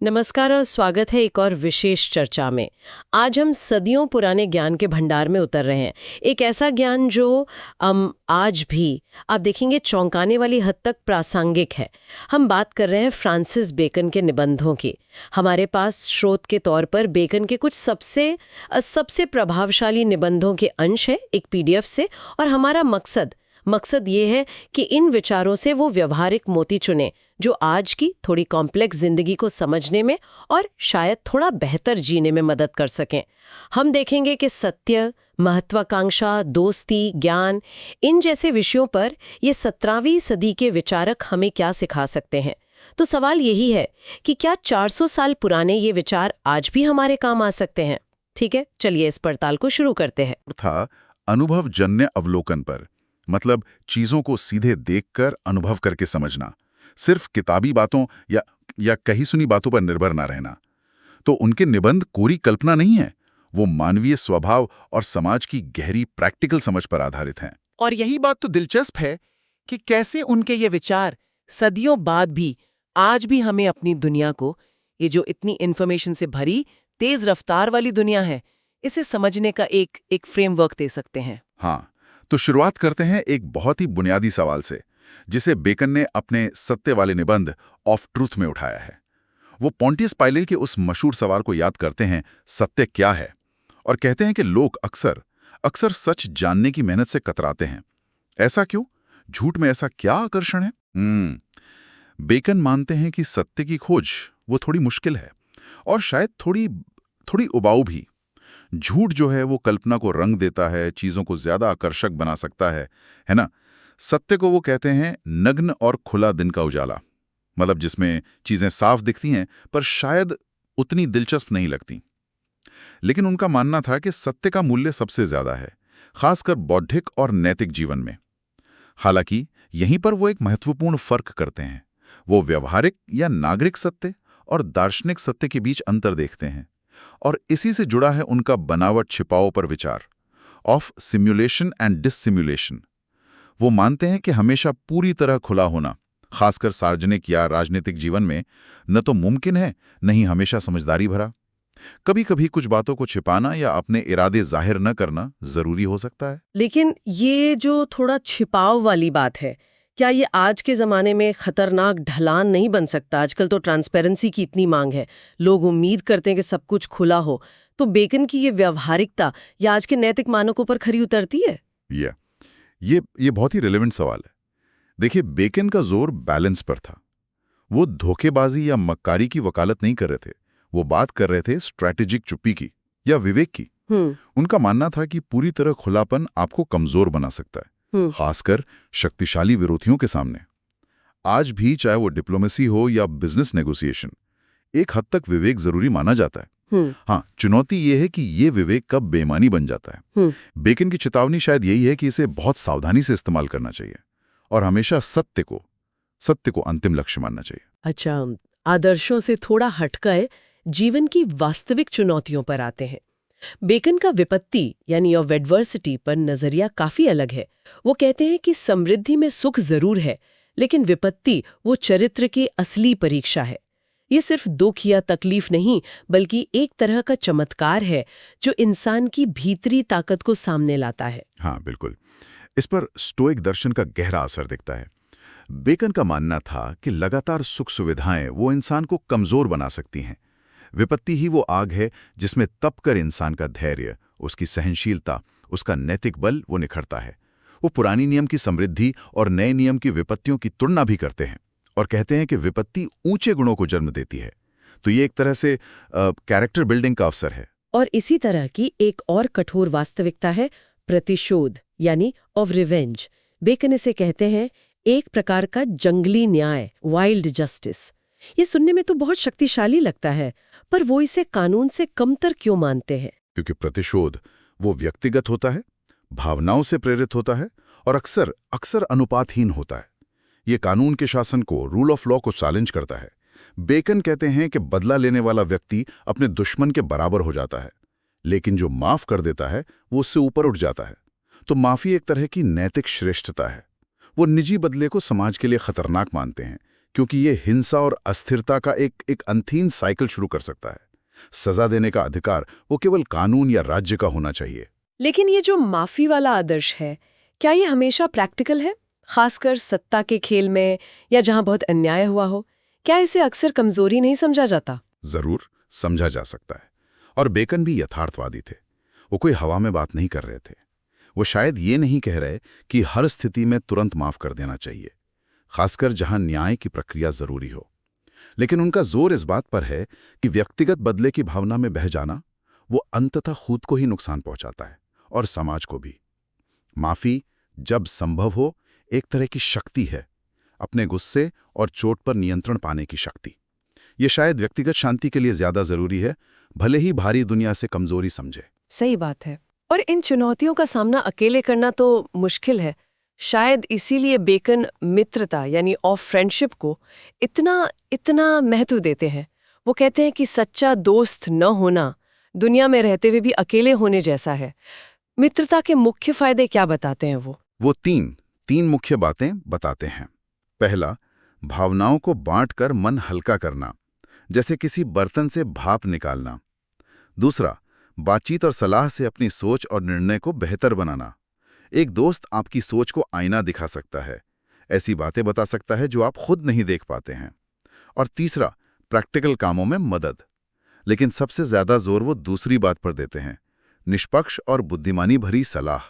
नमस्कार और स्वागत है एक और विशेष चर्चा में। आज हम सदियों पुराने ज्ञान के भंडार में उतर रहे हैं। एक ऐसा ज्ञान जो आज भी आप देखेंगे चौंकाने वाली हद तक प्रासंगिक है। हम बात कर रहे हैं फ्रांसिस बेकन के निबंधों की। हमारे पास स्रोत के तौर पर बेकन के कुछ सबसे प्रभावशाली निबंधों के अंश है एक पीडीएफ से, और हमारा मकसद ये है कि इन विचारों से वो व्यवहारिक मोती चुने जो आज की थोड़ी कॉम्प्लेक्स जिंदगी को समझने में और शायद थोड़ा बेहतर जीने में मदद कर सकें। हम देखेंगे कि सत्य, महत्वाकांक्षा, दोस्ती, ज्ञान, इन जैसे विषयों पर ये 17वीं सदी के विचारक हमें क्या सिखा सकते हैं। तो सवाल यही है कि क्या 400 साल पुराने ये विचार आज भी हमारे काम आ सकते हैं? ठीक है, चलिए इस पड़ताल को शुरू करते हैं। था अनुभवजन्य अवलोकन पर, मतलब चीजों को सीधे देखकर अनुभव करके समझना, सिर्फ किताबी बातों या कही सुनी बातों पर निर्भर न रहना। तो उनके निबंध कोरी कल्पना नहीं है, वो मानवीय स्वभाव और समाज की गहरी प्रैक्टिकल समझ पर आधारित हैं। और यही बात तो दिलचस्प है कि कैसे उनके ये विचार सदियों बाद भी आज भी हमें अपनी दुनिया को, ये जो इतनी इन्फॉर्मेशन से भरी तेज रफ्तार वाली दुनिया है, इसे समझने का एक फ्रेमवर्क दे सकते हैं। हाँ, तो शुरुआत करते हैं एक बहुत ही बुनियादी सवाल से, जिसे बेकन ने अपने सत्य वाले निबंध ऑफ ट्रूथ में उठाया है। वो पोंटियस पायलट के उस मशहूर सवाल को याद करते हैं, सत्य क्या है, और कहते हैं कि लोग अक्सर सच जानने की मेहनत से कतराते हैं। ऐसा क्यों? झूठ में ऐसा क्या आकर्षण है? बेकन मानते हैं कि सत्य की खोज वो थोड़ी मुश्किल है और शायद थोड़ी उबाऊ भी। झूठ जो है वो कल्पना को रंग देता है, चीजों को ज्यादा आकर्षक बना सकता है ना? सत्य को वो कहते हैं नग्न और खुला दिन का उजाला, मतलब जिसमें चीजें साफ दिखती हैं पर शायद उतनी दिलचस्प नहीं लगती। लेकिन उनका मानना था कि सत्य का मूल्य सबसे ज्यादा है, खासकर बौद्धिक और नैतिक जीवन में। हालांकि यहीं पर वो एक महत्वपूर्ण फर्क करते हैं। वो व्यवहारिक या नागरिक सत्य और दार्शनिक सत्य के बीच अंतर देखते हैं, और इसी से जुड़ा है उनका बनावट छिपाओ पर विचार, ऑफ सिम्युलेशन एंड डिससिम्युलेशन। वो मानते हैं कि हमेशा पूरी तरह खुला होना, खासकर सार्वजनिक या राजनीतिक जीवन में, न तो मुमकिन है, न ही हमेशा समझदारी भरा। कभी कभी कुछ बातों को छिपाना या अपने इरादे जाहिर न करना जरूरी हो सकता है। लेकिन ये जो थोड़ा छिपाव वाली बात है, क्या ये आज के ज़माने में खतरनाक ढलान नहीं बन सकता? आजकल तो ट्रांसपेरेंसी की इतनी मांग है, लोग उम्मीद करते हैं कि सब कुछ खुला हो। तो बेकन की ये व्यवहारिकता या आज के नैतिक मानकों पर खरी उतरती है? ये बहुत ही रिलेवेंट सवाल है। देखिए, बेकन का जोर बैलेंस पर था। वो धोखेबाजी या मक्कारी की वकालत नहीं कर रहे थे, वो बात कर रहे थे स्ट्रैटेजिक चुप्पी की या विवेक की। उनका मानना था कि पूरी तरह खुलापन आपको कमजोर बना सकता है, खासकर शक्तिशाली विरोधियों के सामने। आज भी चाहे वो डिप्लोमेसी हो या बिजनेस नेगोशिएशन, एक हद तक विवेक जरूरी माना जाता है। हाँ, चुनौती ये है कि ये विवेक कब बेईमानी बन जाता है। बेकन की चेतावनी शायद यही है कि इसे बहुत सावधानी से इस्तेमाल करना चाहिए और हमेशा सत्य को अंतिम लक्ष्य मानना चाहिए। अच्छा, आदर्शों से थोड़ा हटकर जीवन की वास्तविक चुनौतियों पर आते हैं। बेकन का विपत्ति यानी ऑफ एडवर्सिटी पर नजरिया काफी अलग है। वो कहते हैं कि समृद्धि में सुख जरूर है, लेकिन विपत्ति वो चरित्र की असली परीक्षा है। ये सिर्फ दुख या तकलीफ नहीं, बल्कि एक तरह का चमत्कार है जो इंसान की भीतरी ताकत को सामने लाता है। हाँ, बिल्कुल। इस पर स्टोइक दर्शन का गहरा असर दिखता है। बेकन का मानना था कि लगातार सुख सुविधाएं वो इंसान को कमजोर बना सकती हैं। विपत्ति ही वो आग है जिसमें तपकर इंसान का धैर्य, उसकी सहनशीलता, उसका नैतिक बल वो निखरता है। वो पुरानी नियम की समृद्धि और नए नियम की विपत्तियों की तुलना भी करते हैं और कहते हैं कि विपत्ति ऊंचे गुणों को जन्म देती है। तो ये एक तरह से कैरेक्टर बिल्डिंग का अवसर है। और इसी तरह की एक और कठोर वास्तविकता है प्रतिशोध यानी ऑफ रिवेंज। बेकन इसे कहते हैं एक प्रकार का जंगली न्याय, वाइल्ड जस्टिस। ये सुनने में तो बहुत शक्तिशाली लगता है, पर वो इसे कानून से कमतर क्यों मानते हैं? क्योंकि प्रतिशोध वो व्यक्तिगत होता है, भावनाओं से प्रेरित होता है और अक्सर अनुपातहीन होता है। ये कानून के शासन को, रूल ऑफ लॉ को चैलेंज करता है। बेकन कहते हैं कि बदला लेने वाला व्यक्ति अपने दुश्मन के बराबर हो जाता है, लेकिन जो माफ कर देता है वो उससे ऊपर उठ जाता है। तो माफी एक तरह की नैतिक श्रेष्ठता है। वो निजी बदले को समाज के लिए खतरनाक मानते हैं क्योंकि ये हिंसा और अस्थिरता का एक अनथीन साइकिल शुरू कर सकता है। सजा देने का अधिकार वो केवल कानून या राज्य का होना चाहिए। लेकिन ये जो माफी वाला आदर्श है, क्या ये हमेशा प्रैक्टिकल है, खासकर सत्ता के खेल में या जहां बहुत अन्याय हुआ हो? क्या इसे अक्सर कमजोरी नहीं समझा जाता? जरूर समझा जा सकता है। और बेकन भी यथार्थवादी थे। वो कोई हवा में बात नहीं कर रहे थे। वो शायद ये नहीं कह रहे कि हर स्थिति में तुरंत माफ कर देना चाहिए, खासकर जहां न्याय की प्रक्रिया जरूरी हो। लेकिन उनका जोर इस बात पर है कि व्यक्तिगत बदले की भावना में बह जाना वो अंततः खुद को ही नुकसान पहुंचाता है और समाज को भी। माफी जब संभव हो एक तरह की शक्ति है, अपने गुस्से और चोट पर नियंत्रण पाने की शक्ति। ये शायद व्यक्तिगत शांति के लिए ज्यादा जरूरी है, भले ही भारी दुनिया से कमजोरी समझे। सही बात है। और इन चुनौतियों का सामना अकेले करना तो मुश्किल है। शायद इसीलिए बेकन मित्रता यानी ऑफ फ्रेंडशिप को इतना महत्व देते हैं। वो कहते हैं कि सच्चा दोस्त न होना दुनिया में रहते हुए भी अकेले होने जैसा है। मित्रता के मुख्य फायदे क्या बताते हैं वो? तीन मुख्य बातें बताते हैं। पहला, भावनाओं को बांटकर मन हल्का करना, जैसे किसी बर्तन से भाप निकालना। दूसरा, बातचीत और सलाह से अपनी सोच और निर्णय को बेहतर बनाना। एक दोस्त आपकी सोच को आईना दिखा सकता है, ऐसी बातें बता सकता है जो आप खुद नहीं देख पाते हैं। और तीसरा, प्रैक्टिकल कामों में मदद। लेकिन सबसे ज्यादा जोर वो दूसरी बात पर देते हैं, निष्पक्ष और बुद्धिमानी भरी सलाह।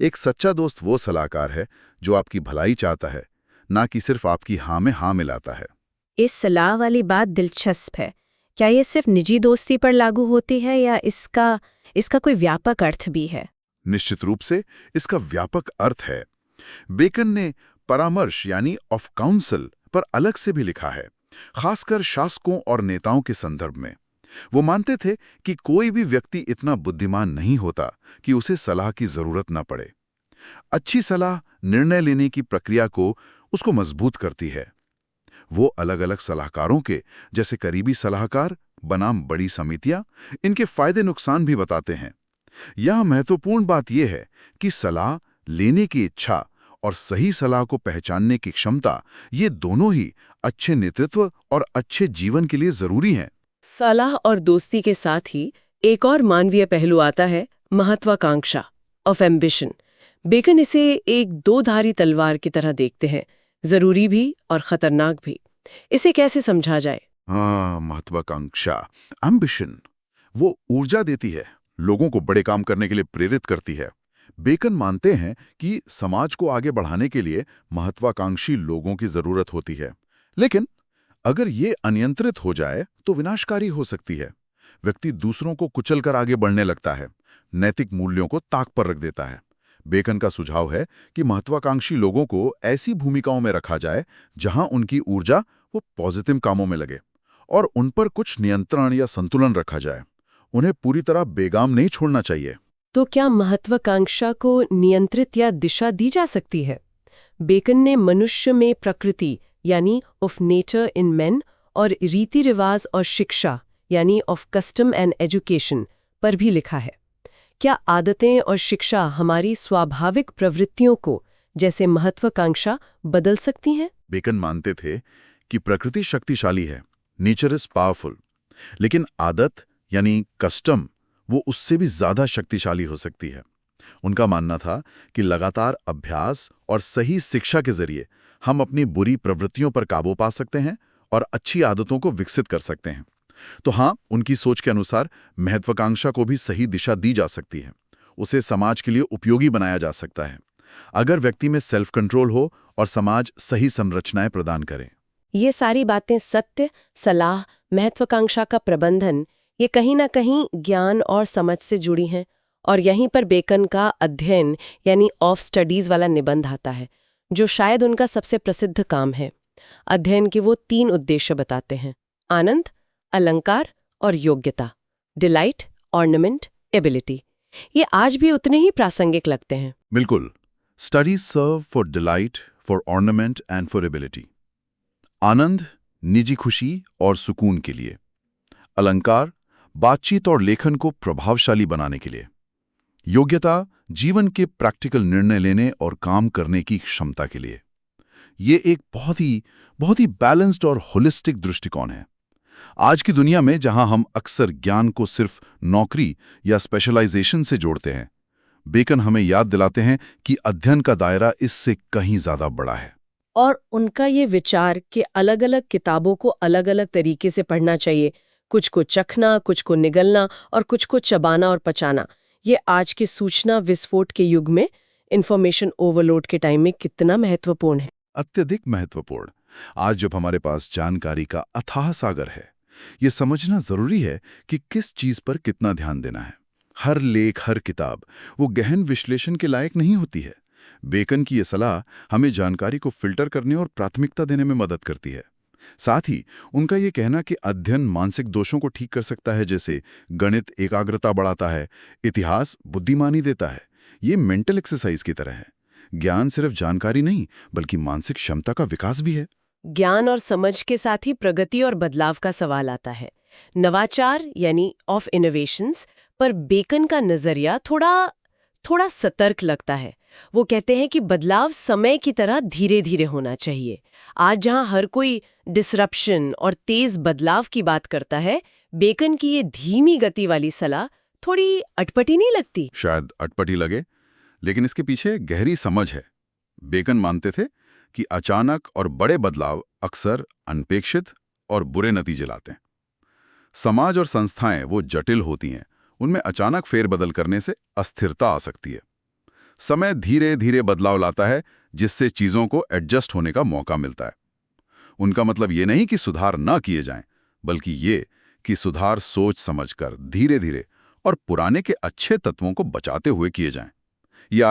एक सच्चा दोस्त वो सलाहकार है जो आपकी भलाई चाहता है, ना कि सिर्फ आपकी हाँ में हाँ मिलाता है। इस सलाह वाली बात दिलचस्प है। क्या ये सिर्फ निजी दोस्ती पर लागू होती है या इसका कोई व्यापक अर्थ भी है? निश्चित रूप से इसका व्यापक अर्थ है। बेकन ने परामर्श यानी ऑफ काउंसिल पर अलग से भी लिखा है, खासकर शासकों और नेताओं के संदर्भ में। वो मानते थे कि कोई भी व्यक्ति इतना बुद्धिमान नहीं होता कि उसे सलाह की जरूरत न पड़े। अच्छी सलाह निर्णय लेने की प्रक्रिया को उसको मजबूत करती है। वो अलग अलग सलाहकारों के, जैसे करीबी सलाहकार बनाम बड़ी समितियां, इनके फायदे नुकसान भी बताते हैं। यह महत्वपूर्ण बात यह है कि सलाह लेने की इच्छा और सही सलाह को पहचानने की क्षमता, ये दोनों ही अच्छे नेतृत्व और अच्छे जीवन के लिए जरूरी हैं। सलाह और दोस्ती के साथ ही एक और मानवीय पहलू आता है, महत्वाकांक्षा, ऑफ एम्बिशन। बेकन इसे एक दो-धारी तलवार की तरह देखते हैं, जरूरी भी और खतरनाक भी। इसे कैसे समझा जाए? महत्वाकांक्षा, एम्बिशन, वो ऊर्जा देती है, लोगों को बड़े काम करने के लिए प्रेरित करती है। बेकन मानते हैं कि समाज को आगे बढ़ाने के लिए महत्वाकांक्षी लोगों की जरूरत होती है। लेकिन अगर ये अनियंत्रित हो जाए तो विनाशकारी हो सकती है। व्यक्ति दूसरों को कुचलकर आगे बढ़ने लगता है, नैतिक मूल्यों को ताक पर रख देता है। बेकन का सुझाव है कि महत्वाकांक्षी लोगों को ऐसी भूमिकाओं में रखा जाए जहां उनकी ऊर्जा वो पॉजिटिव कामों में लगे और उन पर कुछ नियंत्रण या संतुलन रखा जाए। उन्हें पूरी तरह बेगाम नहीं छोड़ना चाहिए। तो क्या महत्वाकांक्षा को नियंत्रित या दिशा दी जा सकती है? बेकन ने मनुष्य में प्रकृति यानी ऑफ नेचर इन मैन और रीति रिवाज और शिक्षा यानी ऑफ कस्टम एंड एजुकेशन पर भी लिखा है। क्या आदतें और शिक्षा हमारी स्वाभाविक प्रवृत्तियों को, जैसे महत्वाकांक्षा, बदल सकती हैं? बेकन मानते थे कि प्रकृति शक्तिशाली है, नेचर इज पावरफुल, लेकिन आदत यानी कस्टम वो उससे भी ज्यादा शक्तिशाली हो सकती है। उनका मानना था कि लगातार अभ्यास और सही शिक्षा के जरिए हम अपनी बुरी प्रवृत्तियों पर काबू पा सकते हैं और अच्छी आदतों को विकसित कर सकते हैं। तो हाँ, उनकी सोच के अनुसार महत्वाकांक्षा को भी सही दिशा दी जा सकती है, उसे समाज के लिए उपयोगी बनाया जा सकता है, अगर व्यक्ति में सेल्फ कंट्रोल हो और समाज सही संरचनाएं प्रदान करे। ये सारी बातें सत्य, सलाह, महत्वाकांक्षा का प्रबंधन, ये कहीं ना कहीं ज्ञान और समझ से जुड़ी हैं। और यहीं पर बेकन का अध्ययन यानी ऑफ स्टडीज वाला निबंध आता है, जो शायद उनका सबसे प्रसिद्ध काम है। अध्ययन के वो 3 उद्देश्य बताते हैं: आनंद, अलंकार और योग्यता, डिलाइट, ऑर्नामेंट, एबिलिटी। ये आज भी उतने ही प्रासंगिक लगते हैं। बिल्कुल। Studies serve for delight, for ornament and for ability. आनंद निजी खुशी और सुकून के लिए, अलंकार बातचीत और लेखन को प्रभावशाली बनाने के लिए, योग्यता जीवन के प्रैक्टिकल निर्णय लेने और काम करने की क्षमता के लिए। ये एक बहुत ही बैलेंस्ड और होलिस्टिक दृष्टिकोण है। आज की दुनिया में जहां हम अक्सर ज्ञान को सिर्फ नौकरी या स्पेशलाइजेशन से जोड़ते हैं, बेकन हमें याद दिलाते हैं कि अध्ययन का दायरा इससे कहीं ज्यादा बड़ा है। और उनका ये विचार कि अलग-अलग किताबों को अलग-अलग तरीके से पढ़ना चाहिए, कुछ को चखना, कुछ को निगलना और कुछ को चबाना और पचाना, ये आज के सूचना विस्फोट के युग में, इंफॉर्मेशन ओवरलोड के टाइम में कितना महत्वपूर्ण है। अत्यधिक महत्वपूर्ण। आज जब हमारे पास जानकारी का अथाह सागर है, ये समझना जरूरी है कि किस चीज पर कितना ध्यान देना है। हर लेख, हर किताब वो गहन विश्लेषण के लायक नहीं होती है। बेकन की ये सलाह हमें जानकारी को फिल्टर करने और प्राथमिकता देने में मदद करती है। साथ ही उनका ये कहना कि अध्ययन मानसिक दोषों को ठीक कर सकता है, जैसे गणित एकाग्रता बढ़ाता है, इतिहास बुद्धिमानी देता है, ये मेंटल एक्सरसाइज की तरह है। ज्ञान सिर्फ जानकारी नहीं, बल्कि मानसिक क्षमता का विकास भी है। ज्ञान और समझ के साथ ही प्रगति और बदलाव का सवाल आता है। नवाचार यानी ऑफ इनोवेशंस पर बेकन का नजरिया थोड़ा सतर्क लगता है। वो कहते हैं कि बदलाव समय की तरह धीरे धीरे होना चाहिए। आज जहां हर कोई डिसरप्शन और तेज बदलाव की बात करता है, बेकन की ये धीमी गति वाली सलाह थोड़ी अटपटी नहीं लगती? शायद अटपटी लगे, लेकिन इसके पीछे गहरी समझ है। बेकन मानते थे कि अचानक और बड़े बदलाव अक्सर अनपेक्षित और बुरे नतीजे लाते हैं। समाज और संस्थाएं वो जटिल होती हैं, उनमें अचानक फेरबदल करने से अस्थिरता आ सकती है। समय धीरे धीरे बदलाव लाता है, जिससे चीजों को एडजस्ट होने का मौका मिलता है। उनका मतलब ये नहीं कि सुधार न किए जाएं, बल्कि ये कि सुधार सोच समझकर धीरे धीरे और पुराने के अच्छे तत्वों को बचाते हुए किए जाएं। ये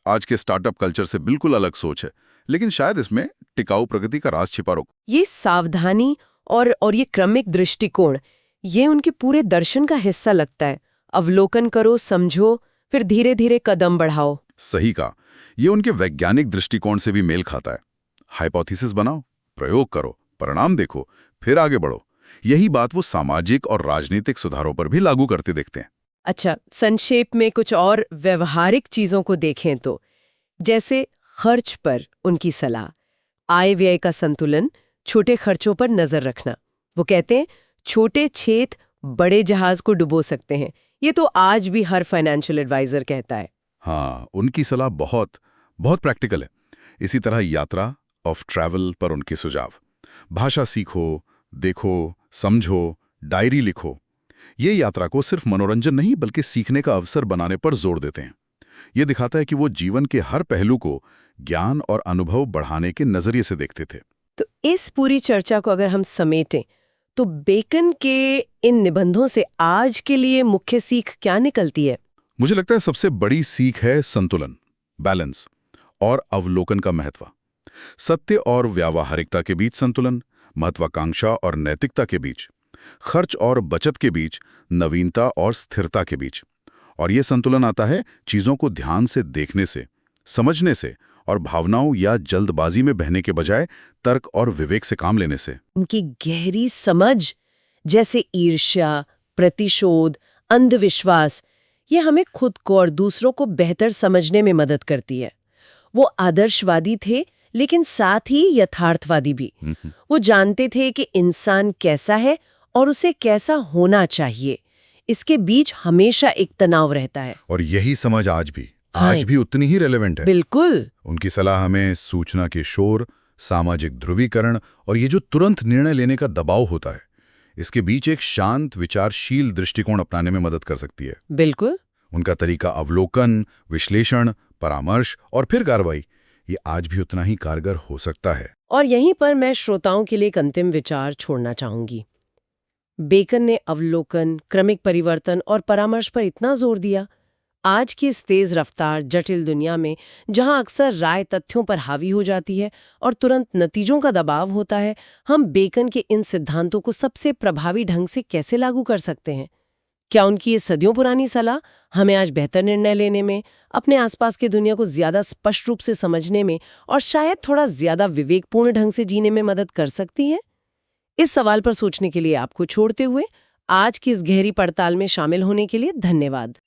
आज के स्टार्टअप कल्चर से बिल्कुल अलग सोच है, लेकिन शायद इसमें टिकाऊ प्रगति का राज छिपा हो। ये सावधानी और ये क्रमिक दृष्टिकोण, ये उनके पूरे दर्शन का हिस्सा लगता है। अवलोकन करो, समझो, फिर धीरे धीरे कदम बढ़ाओ। सही कहा। ये उनके वैज्ञानिक दृष्टिकोण से भी मेल खाता है। हाइपोथेसिस बनाओ, प्रयोग करो, परिणाम देखो, फिर आगे बढ़ो। यही बात वो सामाजिक और राजनीतिक सुधारों पर भी लागू करते देखते हैं। अच्छा, संक्षेप में कुछ और व्यवहारिक चीजों को देखें तो, जैसे खर्च पर उनकी सलाह, आय व्यय का संतुलन, छोटे खर्चों पर नजर रखना। वो कहते हैं छोटे छेद बड़े जहाज को डुबो सकते हैं। ये तो आज भी हर फाइनेंशियल एडवाइजर कहता है। हाँ, उनकी सलाह बहुत प्रैक्टिकल है। इसी तरह यात्रा ऑफ ट्रैवल पर उनके सुझाव, भाषा सीखो, देखो, समझो, डायरी लिखो। ये यात्रा को सिर्फ मनोरंजन नहीं बल्कि सीखने का अवसर बनाने पर जोर देते हैं। ये दिखाता है कि वो जीवन के हर पहलू को ज्ञान और अनुभव बढ़ाने के नजरिए से देखते थे। तो इस पूरी चर्चा को अगर हम समेटें तो बेकन के इन निबंधों से आज के लिए मुख्य सीख क्या निकलती है? मुझे लगता है सबसे बड़ी सीख है संतुलन, बैलेंस और अवलोकन का महत्व। सत्य और व्यावहारिकता के बीच संतुलन, महत्वाकांक्षा और नैतिकता के बीच, खर्च और बचत के बीच, नवीनता और स्थिरता के बीच। और ये संतुलन आता है चीजों को ध्यान से देखने से, समझने से और भावनाओं या जल्दबाजी में बहने के बजाय तर्क और विवेक से काम लेने से। उनकी गहरी समझ, जैसे ईर्ष्या, प्रतिशोध, अंधविश्वास, ये हमें खुद को और दूसरों को बेहतर समझने में मदद करती है। वो आदर्शवादी थे, लेकिन साथ ही यथार्थवादी भी। वो जानते थे कि इंसान कैसा है और उसे कैसा होना चाहिए। इसके बीच हमेशा एक तनाव रहता है। और यही समझ आज भी उतनी ही रेलेवेंट है। बिल्कुल। उनकी सलाह हमें सूचना के शोर, सामाजिक ध्रुवीकरण और ये जो तुरंत निर्णय लेने का दबाव होता है, इसके बीच एक शांत विचारशील दृष्टिकोण अपनाने में मदद कर सकती है। बिल्कुल। उनका तरीका अवलोकन, विश्लेषण, परामर्श और फिर कार्रवाई, ये आज भी उतना ही कारगर हो सकता है। और यहीं पर मैं श्रोताओं के लिए एक अंतिम विचार छोड़ना चाहूंगी। बेकन ने अवलोकन, क्रमिक परिवर्तन और परामर्श पर इतना जोर दिया। आज की इस तेज रफ्तार जटिल दुनिया में, जहां अक्सर राय तथ्यों पर हावी हो जाती है और तुरंत नतीजों का दबाव होता है, हम बेकन के इन सिद्धांतों को सबसे प्रभावी ढंग से कैसे लागू कर सकते हैं? क्या उनकी ये सदियों पुरानी सलाह हमें आज बेहतर निर्णय लेने में, अपने आसपास की दुनिया को ज्यादा स्पष्ट रूप से समझने में और शायद थोड़ा ज्यादा विवेकपूर्ण ढंग से जीने में मदद कर सकती है? इस सवाल पर सोचने के लिए आपको छोड़ते हुए आज की इस गहरी पड़ताल में शामिल होने के लिए धन्यवाद।